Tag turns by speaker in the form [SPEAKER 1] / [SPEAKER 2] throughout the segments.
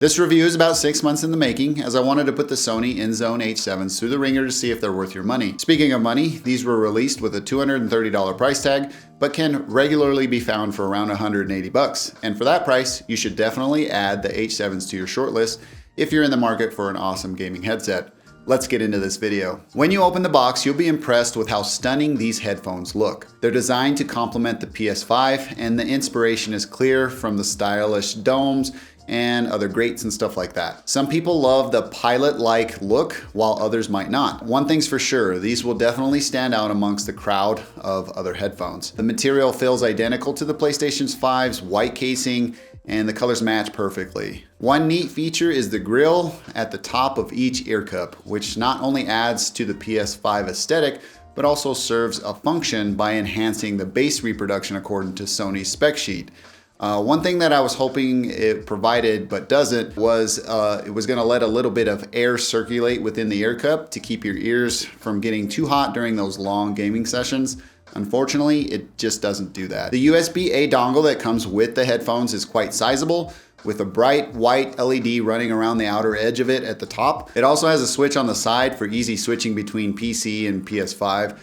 [SPEAKER 1] This review is about 6 months in the making, as I wanted to put the Sony INZONE H7s through the ringer to see if they're worth your money. Speaking of money, these were released with a $230 price tag, but can regularly be found for around 180 bucks. And for that price, you should definitely add the H7s to your shortlist if you're in the market for an awesome gaming headset. Let's get into this video. When you open the box, you'll be impressed with how stunning these headphones look. They're designed to complement the PS5, and the inspiration is clear from the stylish domes and other grates and stuff like that. Some people love the pilot-like look, while others might not. One thing's for sure, these will definitely stand out amongst the crowd of other headphones. The material feels identical to the PlayStation 5's white casing, and the colors match perfectly. One neat feature is the grill at the top of each ear cup, which not only adds to the PS5 aesthetic, but also serves a function by enhancing the bass reproduction according to Sony's spec sheet. One thing that I was hoping it provided but doesn't was it was going to let a little bit of air circulate within the ear cup to keep your ears from getting too hot during those long gaming sessions. Unfortunately, it just doesn't do that. The USB-A dongle that comes with the headphones is quite sizable, with a bright white LED running around the outer edge of it at the top. It also has a switch on the side for easy switching between PC and PS5.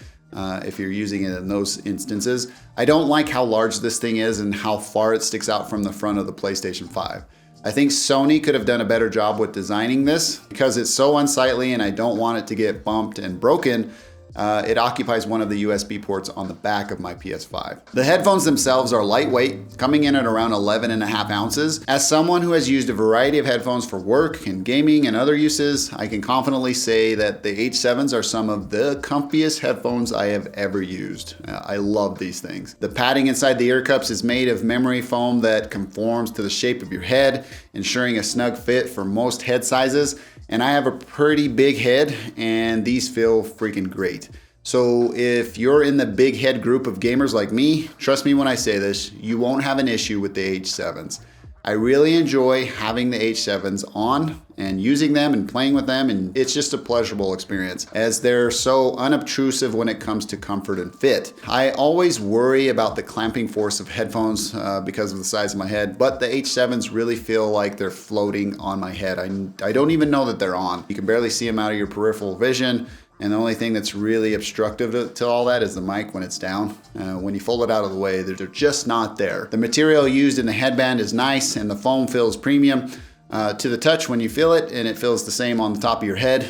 [SPEAKER 1] If you're using it in those instances. I don't like how large this thing is and how far it sticks out from the front of the PlayStation 5. I think Sony could have done a better job with designing this because it's so unsightly and I don't want it to get bumped and broken. It occupies one of the USB ports on the back of my PS5. The headphones themselves are lightweight, coming in at around 11.5 ounces. As someone who has used a variety of headphones for work and gaming and other uses, I can confidently say that the H7s are some of the comfiest headphones I have ever used. I love these things. The padding inside the ear cups is made of memory foam that conforms to the shape of your head, ensuring a snug fit for most head sizes. And I have a pretty big head, and these feel freaking great. So if you're in the big head group of gamers like me, trust me when I say this, you won't have an issue with the H7s. I really enjoy having the H7s on and using them and playing with them, and it's just a pleasurable experience as they're so unobtrusive when it comes to comfort and fit. I always worry about the clamping force of headphones because of the size of my head, but the H7s really feel like they're floating on my head. I don't even know that they're on. You can barely see them out of your peripheral vision. And the only thing that's really obstructive to all that is the mic when it's down. When you fold it out of the way, they're just not there. The material used in the headband is nice and the foam feels premium to the touch when you feel it, and it feels the same on the top of your head.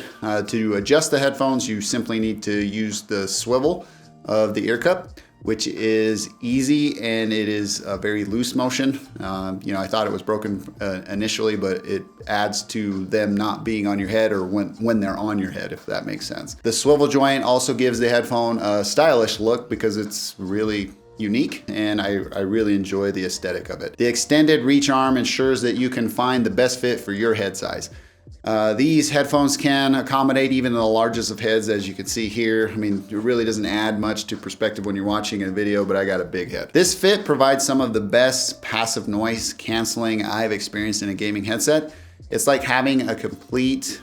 [SPEAKER 1] To adjust the headphones, you simply need to use the swivel of the ear cup, which is easy and it is a very loose motion. I thought it was broken initially, but it adds to them not being on your head or when they're on your head, if that makes sense. The swivel joint also gives the headphone a stylish look because it's really unique, and I really enjoy the aesthetic of it. The extended reach arm ensures that you can find the best fit for your head size. These headphones can accommodate even the largest of heads, as you can see here. I mean, it really doesn't add much to perspective when you're watching a video, but I got a big head. This fit provides some of the best passive noise canceling I've experienced in a gaming headset. It's like having a complete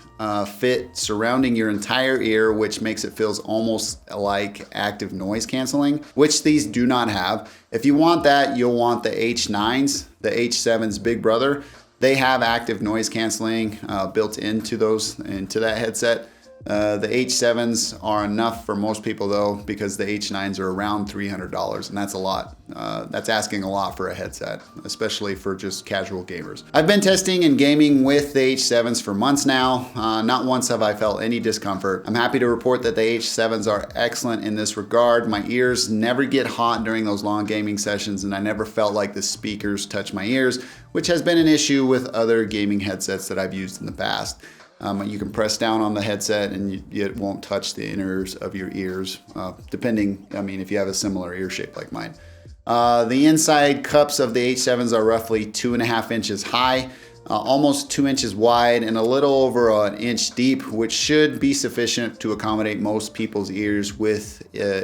[SPEAKER 1] fit surrounding your entire ear, which makes it feels almost like active noise canceling, which these do not have. If you want that, you'll want the H9s, the H7's big brother. They have active noise canceling built into that headset. The H7s are enough for most people though, because the H9s are around $300, and that's a lot. That's asking a lot for a headset, especially for just casual gamers. I've been testing and gaming with the H7s for months now. Not once have I felt any discomfort. I'm happy to report that the H7s are excellent in this regard. My ears never get hot during those long gaming sessions, and I never felt like the speakers touch my ears, which has been an issue with other gaming headsets that I've used in the past. You can press down on the headset and it won't touch the inners of your ears, depending, if you have a similar ear shape like mine. The inside cups of the H7s are roughly 2.5 inches high, almost 2 inches wide, and a little over an inch deep, which should be sufficient to accommodate most people's ears with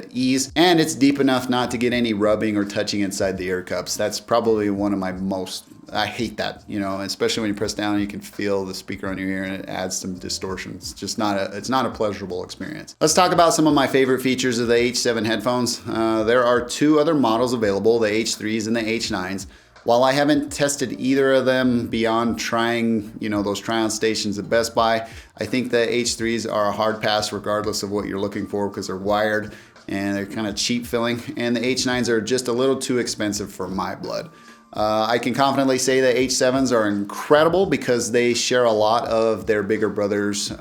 [SPEAKER 1] ease. And it's deep enough not to get any rubbing or touching inside the ear cups. That's probably one of my most, I hate that, especially when you press down and you can feel the speaker on your ear and it adds some distortion. It's not a pleasurable experience. Let's talk about some of my favorite features of the H7 headphones. There are two other models available, the H3s and the H9s. While I haven't tested either of them beyond trying, those try-on stations at Best Buy, I think the H3s are a hard pass regardless of what you're looking for because they're wired and they're kind of cheap filling. And the H9s are just a little too expensive for my blood. I can confidently say that H7s are incredible because they share a lot of their bigger brothers, the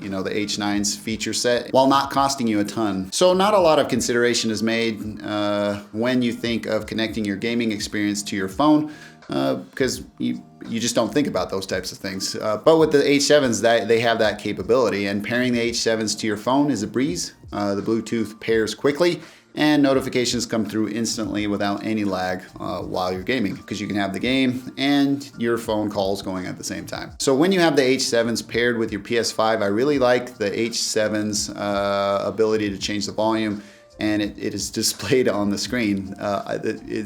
[SPEAKER 1] H9's feature set, while not costing you a ton. So not a lot of consideration is made when you think of connecting your gaming experience to your phone, because you just don't think about those types of things. But with the H7s, they have that capability, and pairing the H7s to your phone is a breeze. The Bluetooth pairs quickly, and notifications come through instantly without any lag while you're gaming, because you can have the game and your phone calls going at the same time. So when you have the H7s paired with your PS5, I really like the H7's ability to change the volume, and it is displayed on the screen.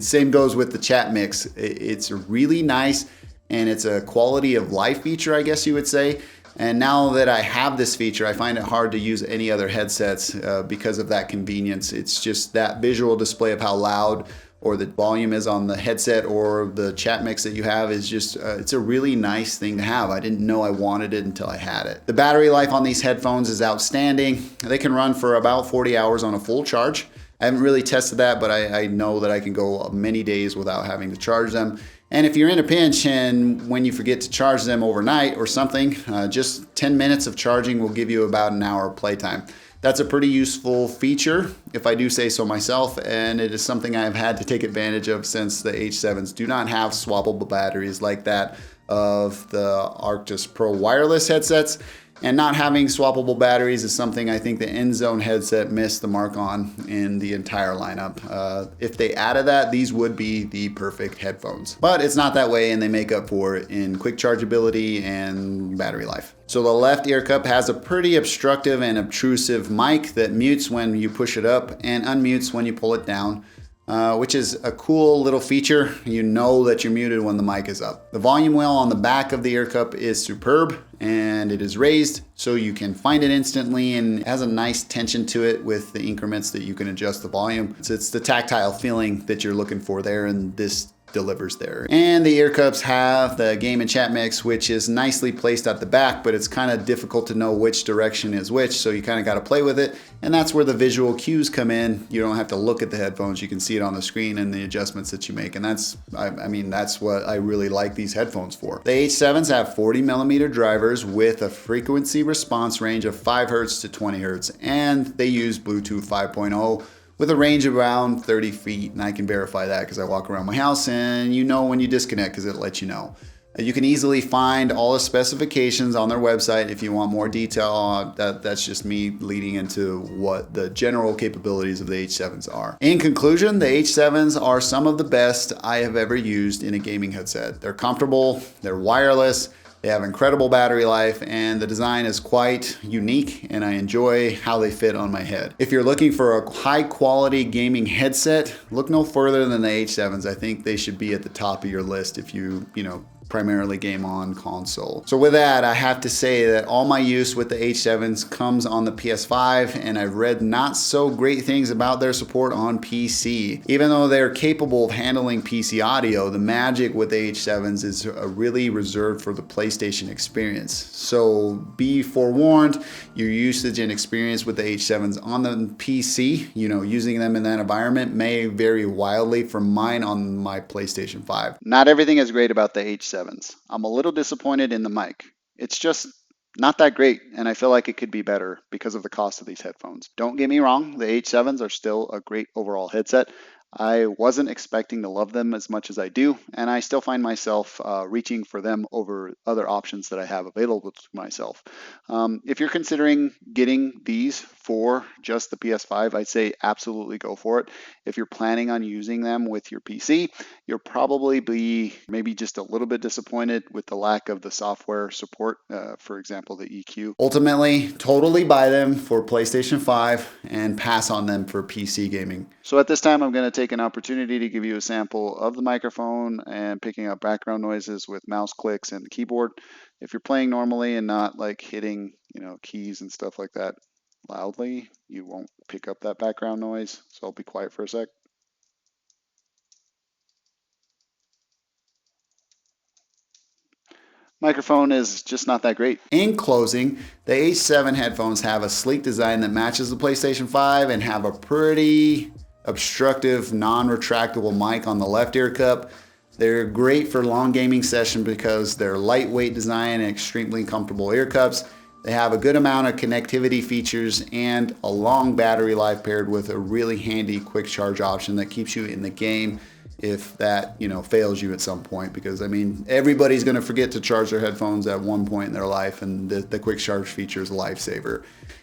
[SPEAKER 1] Same goes with the chat mix. It's really nice, and it's a quality of life feature, I guess you would say. And now that I have this feature, I find it hard to use any other headsets because of that convenience. It's just that visual display of how loud or the volume is on the headset or the chat mix that you have is just, it's a really nice thing to have. I didn't know I wanted it until I had it. The battery life on these headphones is outstanding. They can run for about 40 hours on a full charge. I haven't really tested that, but I know that I can go many days without having to charge them. And if you're in a pinch and when you forget to charge them overnight or something, just 10 minutes of charging will give you about an hour of playtime. That's a pretty useful feature, if I do say so myself, and it is something I've had to take advantage of since the H7s do not have swappable batteries like that of the Arctis Pro wireless headsets. And not having swappable batteries is something I think the INZONE headset missed the mark on in the entire lineup. If they added that, these would be the perfect headphones. But it's not that way, and they make up for it in quick chargeability and battery life. So the left ear cup has a pretty obstructive and obtrusive mic that mutes when you push it up and unmutes when you pull it down. Which is a cool little feature. You know that you're muted when the mic is up. The volume wheel on the back of the ear cup is superb, and it is raised so you can find it instantly, and it has a nice tension to it with the increments that you can adjust the volume. So it's the tactile feeling that you're looking for there, and this delivers there. And the ear cups have the game and chat mix, which is nicely placed at the back, but it's kind of difficult to know which direction is which, so you kind of got to play with it. And that's where the visual cues come in. You don't have to look at the headphones. You can see it on the screen and the adjustments that you make. And that's what I really like these headphones for. The H7s have 40mm drivers with a frequency response range of 5 Hz to 20 Hz. And they use Bluetooth 5.0 with a range of around 30 feet. And I can verify that because I walk around my house, and you know when you disconnect because it lets you know. You can easily find all the specifications on their website if you want more detail. That's just me leading into what the general capabilities of the H7s are. In conclusion, the H7s are some of the best I have ever used in a gaming headset. They're comfortable, they're wireless, they have incredible battery life, and the design is quite unique, and I enjoy how they fit on my head. If you're looking for a high quality gaming headset, look no further than the H7s. I think they should be at the top of your list if you primarily game on console. So with that, I have to say that all my use with the H7s comes on the PS5, and I've read not so great things about their support on PC. Even though they're capable of handling PC audio, the magic with the H7s is really reserved for the PlayStation experience. So be forewarned, your usage and experience with the H7s on the PC, using them in that environment may vary wildly from mine on my PlayStation 5. Not everything is great about the H7s. I'm a little disappointed in the mic. It's just not that great, and I feel like it could be better because of the cost of these headphones. Don't get me wrong, the H7s are still a great overall headset. I wasn't expecting to love them as much as I do, and I still find myself reaching for them over other options that I have available to myself. If you're considering getting these for just the PS5, I'd say absolutely go for it. If you're planning on using them with your PC, you'll probably be maybe just a little bit disappointed with the lack of the software support, for example, the EQ. Ultimately, totally buy them for PlayStation 5 and pass on them for PC gaming. So at this time, I'm going to take an opportunity to give you a sample of the microphone and picking up background noises with mouse clicks and the keyboard. If you're playing normally and not like hitting, keys and stuff like that loudly, you won't pick up that background noise. So I'll be quiet for a sec. Microphone is just not that great. In closing, the H7 headphones have a sleek design that matches the PlayStation 5 and have a pretty obstructive, non-retractable mic on the left ear cup. They're great for long gaming session because they're lightweight design and extremely comfortable ear cups. They have a good amount of connectivity features and a long battery life paired with a really handy quick charge option that keeps you in the game if that, fails you at some point, because I mean, everybody's going to forget to charge their headphones at one point in their life, and the quick charge feature is a lifesaver.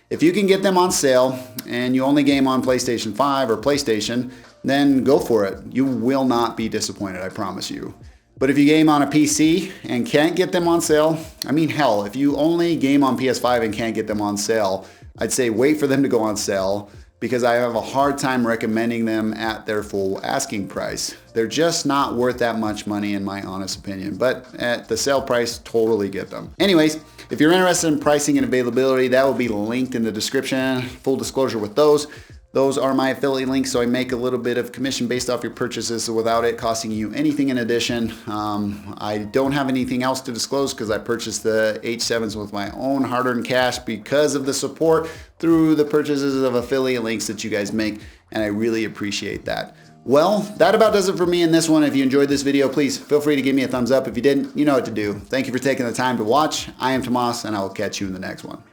[SPEAKER 1] If you can get them on sale and you only game on PlayStation 5 or PlayStation, then go for it. You will not be disappointed, I promise you. But if you game on a PC and can't get them on sale, I mean, hell, if you only game on PS5 and can't get them on sale, I'd say wait for them to go on sale, because I have a hard time recommending them at their full asking price. They're just not worth that much money in my honest opinion, but at the sale price, totally get them. Anyways, if you're interested in pricing and availability, that will be linked in the description. Full disclosure with those are my affiliate links, so I make a little bit of commission based off your purchases, so without it costing you anything in addition. I don't have anything else to disclose because I purchased the H7s with my own hard-earned cash because of the support through the purchases of affiliate links that you guys make, and I really appreciate that. Well, that about does it for me in this one. If you enjoyed this video, please feel free to give me a thumbs up. If you didn't, you know what to do. Thank you for taking the time to watch. I am Tomas, and I will catch you in the next one.